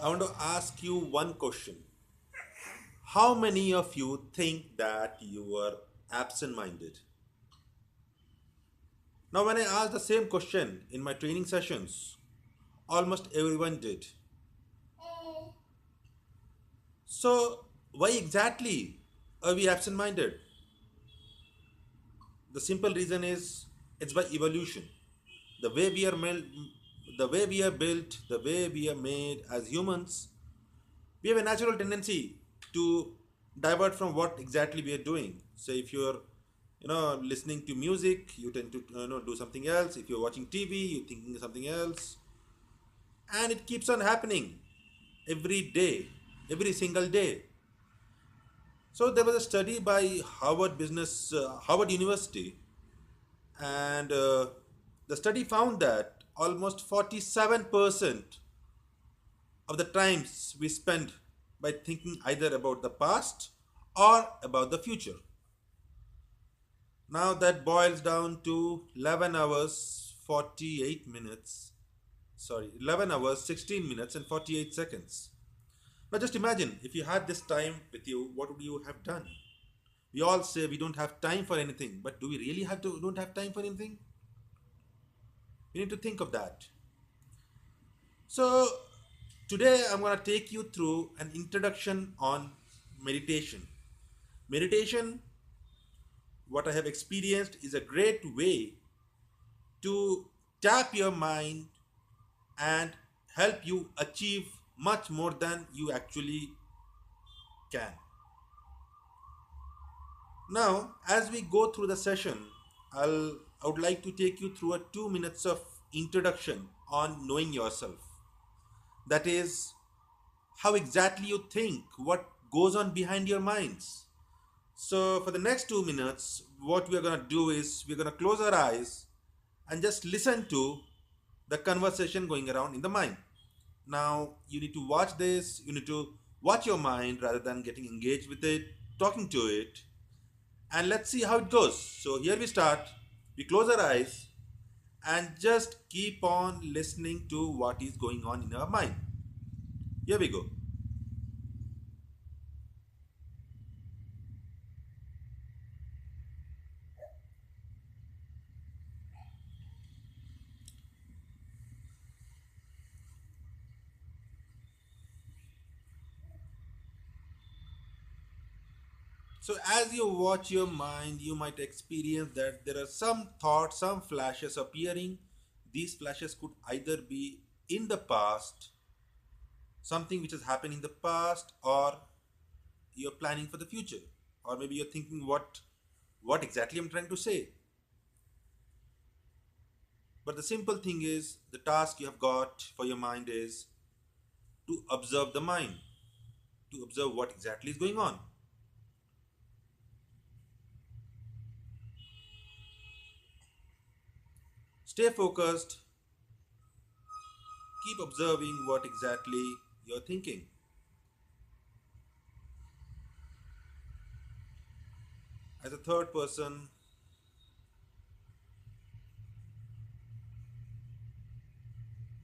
I want to ask you one question. How many of you think that you are absent minded? Now, when I asked the same question in my training sessions, almost everyone did. So, why exactly are we absent minded? The simple reason is it's by evolution. The way we are made, the way we are built, the way we are made as humans, we have a natural tendency to divert from what exactly we are doing. So if you're listening to music, you tend to do something else. If you're watching TV, you're thinking something else, and it keeps on happening every day, every single day. So there was a study by Harvard University, and the study found that almost 47% of the times we spend by thinking either about the past or about the future. Now that boils down to 11 hours 48 minutes. Sorry, 11 hours 16 minutes and 48 seconds. Now just imagine if you had this time with you, what would you have done? We all say we don't have time for anything, but do we really don't have time for anything? You need to think of that. So today I'm going to take you through an introduction on meditation. Meditation, what I have experienced, is a great way to tap your mind and help you achieve much more than you actually can. Now, as we go through the session, I would like to take you through a 2 minutes of introduction on knowing yourself. That is, how exactly you think, what goes on behind your minds. So, for the next 2 minutes, what we are going to do is we're going to close our eyes and just listen to the conversation going around in the mind. Now, you need to watch this, you need to watch your mind rather than getting engaged with it, talking to it, and let's see how it goes. So, here we start. We close our eyes and just keep on listening to what is going on in our mind. Here we go. So, as you watch your mind, you might experience that there are some thoughts, some flashes appearing. These flashes could either be in the past, something which has happened in the past, or you're planning for the future, or maybe you're thinking what exactly I'm trying to say. But the simple thing is, the task you have got for your mind is to observe the mind, to observe what exactly is going on. Stay focused, keep observing what exactly you're thinking. As a third person,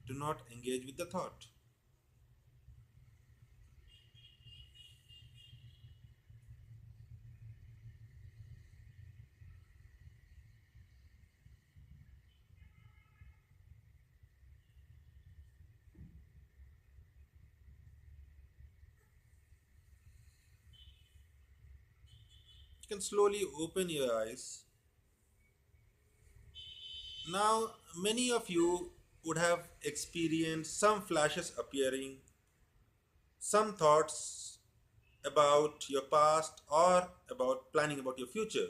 do not engage with the thought. You can slowly open your eyes. Now, many of you would have experienced some flashes appearing, some thoughts about your past or about planning about your future.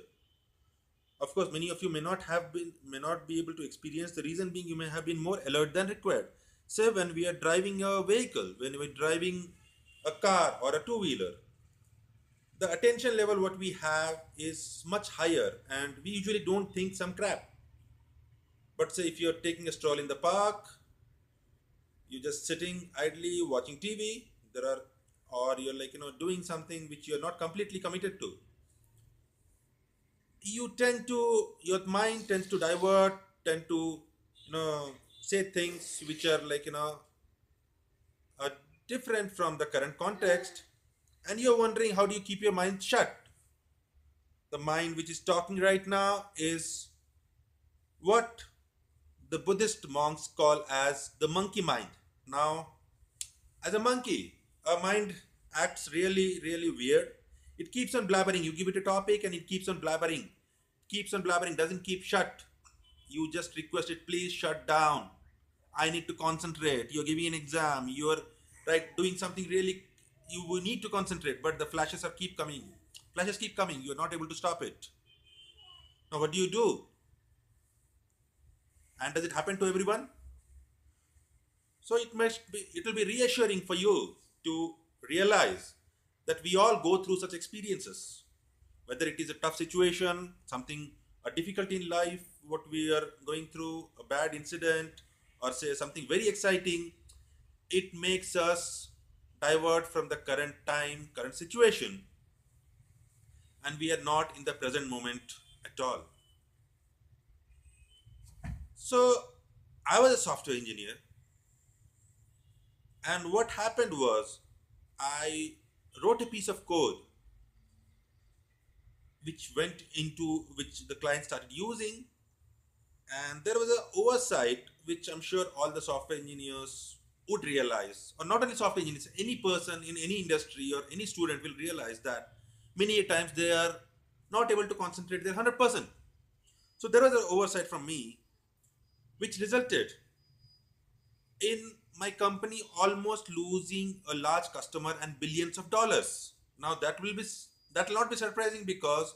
Of course, many of you may not be able to experience. The reason being, you may have been more alert than required. Say when we are driving a vehicle, when we're driving a car or a two-wheeler, the attention level what we have is much higher, and we usually don't think some crap. But say if you're taking a stroll in the park, you're just sitting idly watching TV, there are, or you're doing something which you're not completely committed to, your mind tends to divert, tend to say things which are different from the current context, and you're wondering how do you keep your mind shut. The mind which is talking right now is what the Buddhist monks call as the monkey mind. Now, as a monkey, our mind acts really, really weird. It keeps on blabbering. You give it a topic and it keeps on blabbering. Keeps on blabbering, doesn't keep shut. You just request it, please shut down. I need to concentrate. You're giving an exam. You're right doing something really you will need to concentrate, but the flashes are keep coming. Flashes keep coming. You're not able to stop it. Now what do you do? And does it happen to everyone? So it will be reassuring for you to realize that we all go through such experiences. Whether it is a tough situation, something a difficulty in life, what we are going through, a bad incident, or say something very exciting, it makes us divert from the current time, current situation, and we are not in the present moment at all. So I was a software engineer, and what happened was I wrote a piece of code which the client started using, and there was an oversight which I'm sure all the software engineers would realize, or not only software engineers, any person in any industry or any student will realize that many a times they are not able to concentrate their 100%. So there was an oversight from me which resulted in my company almost losing a large customer and billions of dollars. Now that will not be surprising, because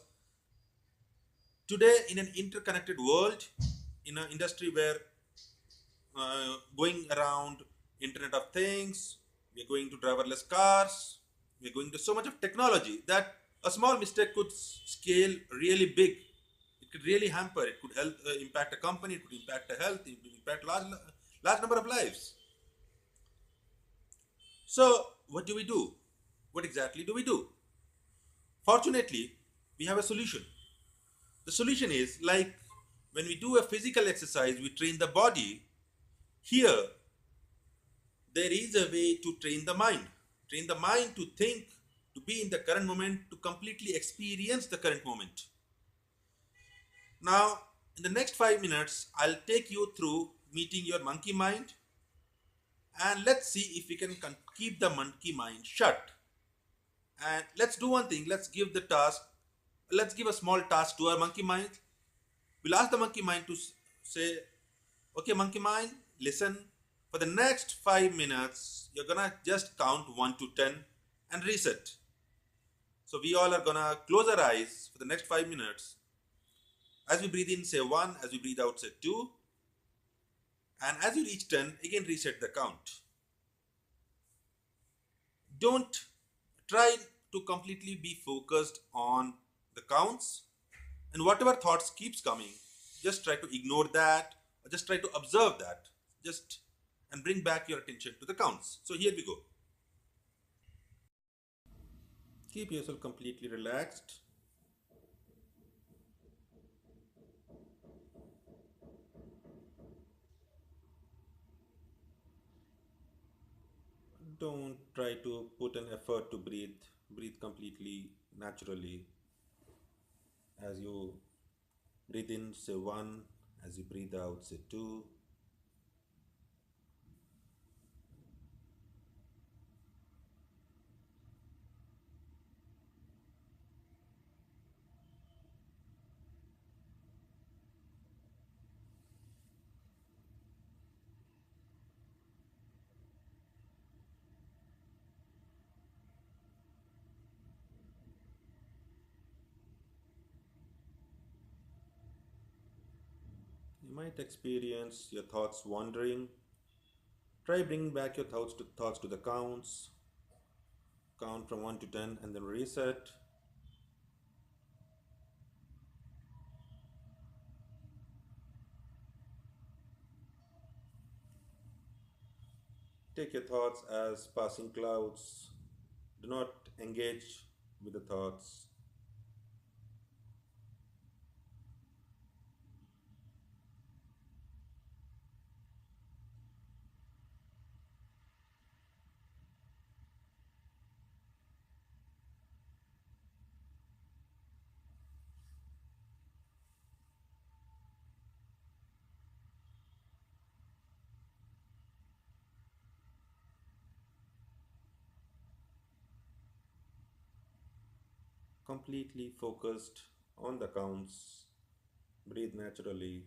today in an interconnected world, in an industry where going around internet of things, we're going to driverless cars, we're going to so much of technology that a small mistake could scale really big. It could really hamper, it could help impact a company, it could impact a health, it could impact large number of lives. So what do we do? What exactly do we do? Fortunately, we have a solution. The solution is like when we do a physical exercise, we train the body. Here, there is a way to train the mind. Train the mind to think, to be in the current moment, to completely experience the current moment. Now, in the next 5 minutes, I'll take you through meeting your monkey mind, and let's see if we can keep the monkey mind shut. And let's do one thing. Let's give a small task to our monkey mind. We'll ask the monkey mind to say, okay, monkey mind, listen. For the next 5 minutes, you're gonna just count 1 to 10 and reset. So we all are gonna close our eyes for the next 5 minutes. As we breathe in, say 1. As we breathe out, say 2. And as you reach 10, again reset the count. Don't try to completely be focused on the counts, and whatever thoughts keeps coming, just try to ignore that, or just try to observe that, just and bring back your attention to the counts. So here we go. Keep yourself completely relaxed. Don't try to put an effort to breathe. Breathe completely naturally. As you breathe in, say 1. As you breathe out, say 2. You might experience your thoughts wandering. Try bringing back your thoughts to the counts. Count from 1 to 10 and then reset. Take your thoughts as passing clouds. Do not engage with the thoughts. Completely focused on the counts. Breathe naturally.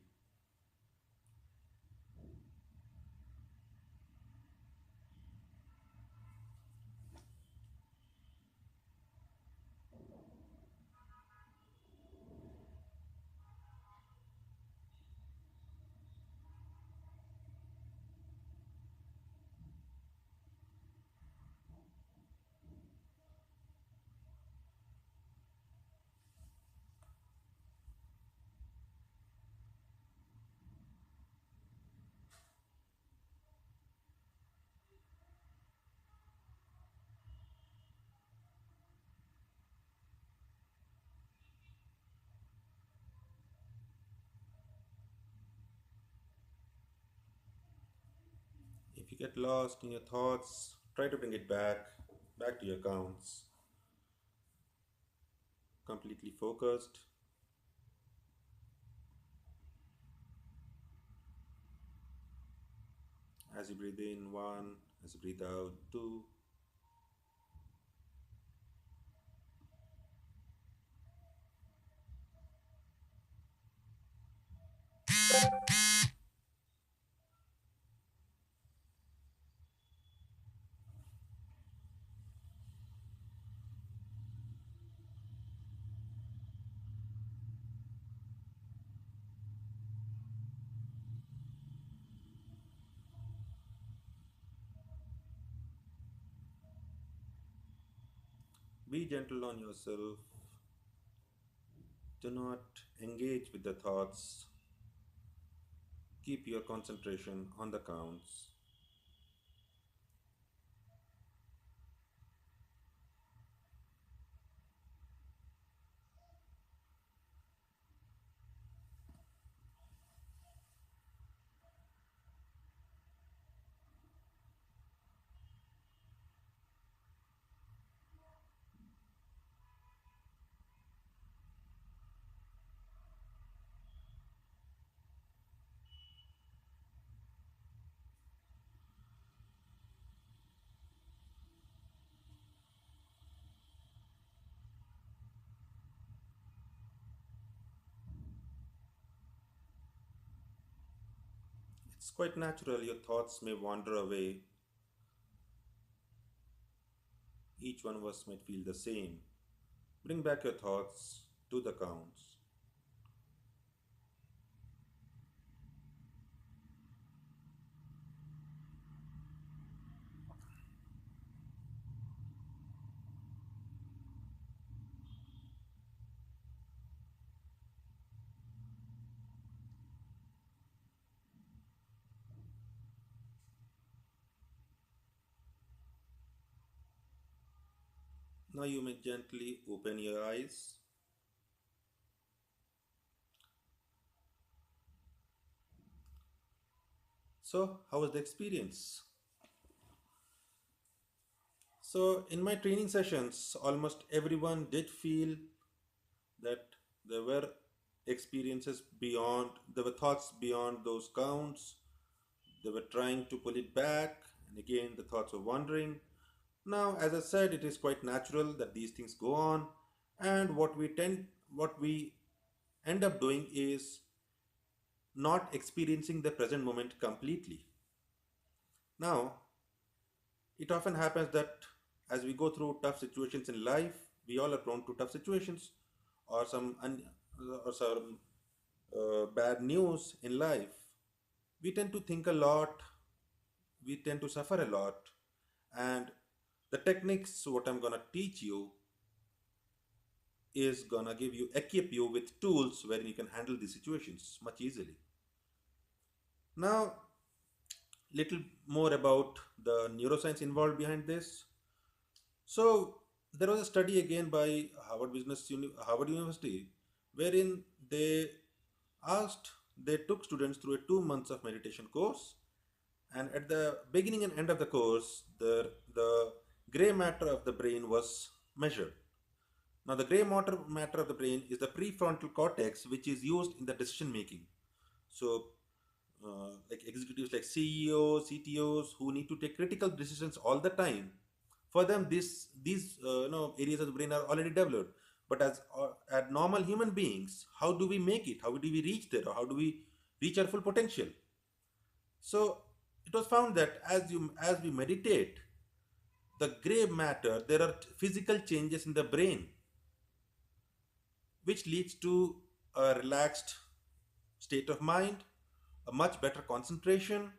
If you get lost in your thoughts, try to bring it back to your counts. Completely focused. As you breathe in, one. As you breathe out, two. Be gentle on yourself. Do not engage with the thoughts. Keep your concentration on the counts. It's quite natural your thoughts may wander away. Each one of us might feel the same. Bring back your thoughts to the counts. Now you may gently open your eyes. So, how was the experience? So, in my training sessions, almost everyone did feel that there were experiences beyond, there were thoughts beyond those counts. They were trying to pull it back, and again, the thoughts were wandering. Now, as I said, it is quite natural that these things go on, and what we end up doing is not experiencing the present moment completely. Now, it often happens that as we go through tough situations in life, we all are prone to tough situations or some bad news in life. We tend to think a lot, we tend to suffer a lot, and the techniques what I'm gonna teach you is gonna equip you with tools wherein you can handle these situations much easily. Now, little more about the neuroscience involved behind this. So there was a study again by Harvard University, wherein they took students through a 2 months of meditation course, and at the beginning and end of the course, the gray matter of the brain was measured. Now, the matter of the brain is the prefrontal cortex, which is used in the decision making. So, like executives like CEOs, CTOs who need to take critical decisions all the time, for them these areas of the brain are already developed. But as normal human beings, how do we make it? How do we reach there? Or how do we reach our full potential? So it was found that as we meditate, the gray matter, there are physical changes in the brain, which leads to a relaxed state of mind, a much better concentration,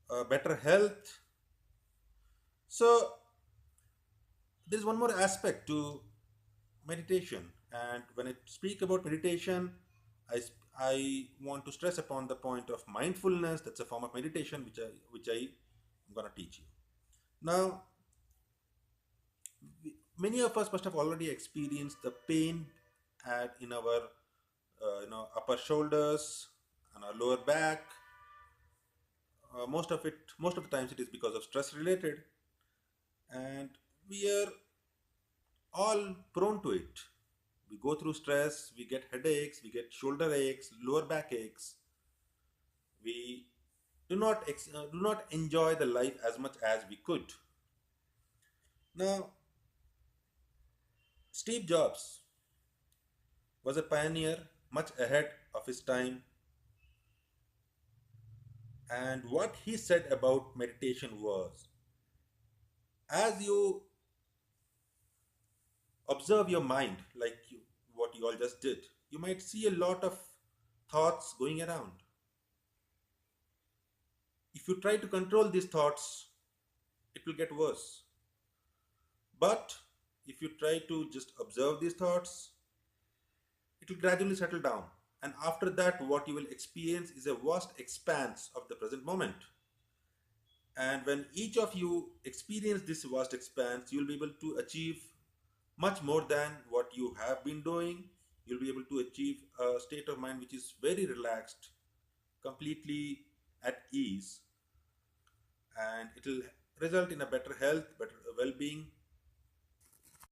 a better health. So there's one more aspect to meditation, and when I speak about meditation, I want to stress upon the point of mindfulness. That's a form of meditation which I am going to teach you now. Many of us must have already experienced the pain in our upper shoulders and our lower back. Most of the times it is because of stress related, and we are all prone to it. We go through stress, we get headaches, we get shoulder aches, lower back aches. We do not enjoy the life as much as we could. Now, Steve Jobs was a pioneer, much ahead of his time, and what he said about meditation was, as you observe your mind, what you all just did, you might see a lot of thoughts going around. If you try to control these thoughts, it will get worse. But if you try to just observe these thoughts, it will gradually settle down. And after that, what you will experience is a vast expanse of the present moment. And when each of you experience this vast expanse, you'll be able to achieve much more than what you have been doing. You'll be able to achieve a state of mind which is very relaxed, completely at ease, and it will result in a better health, better well being,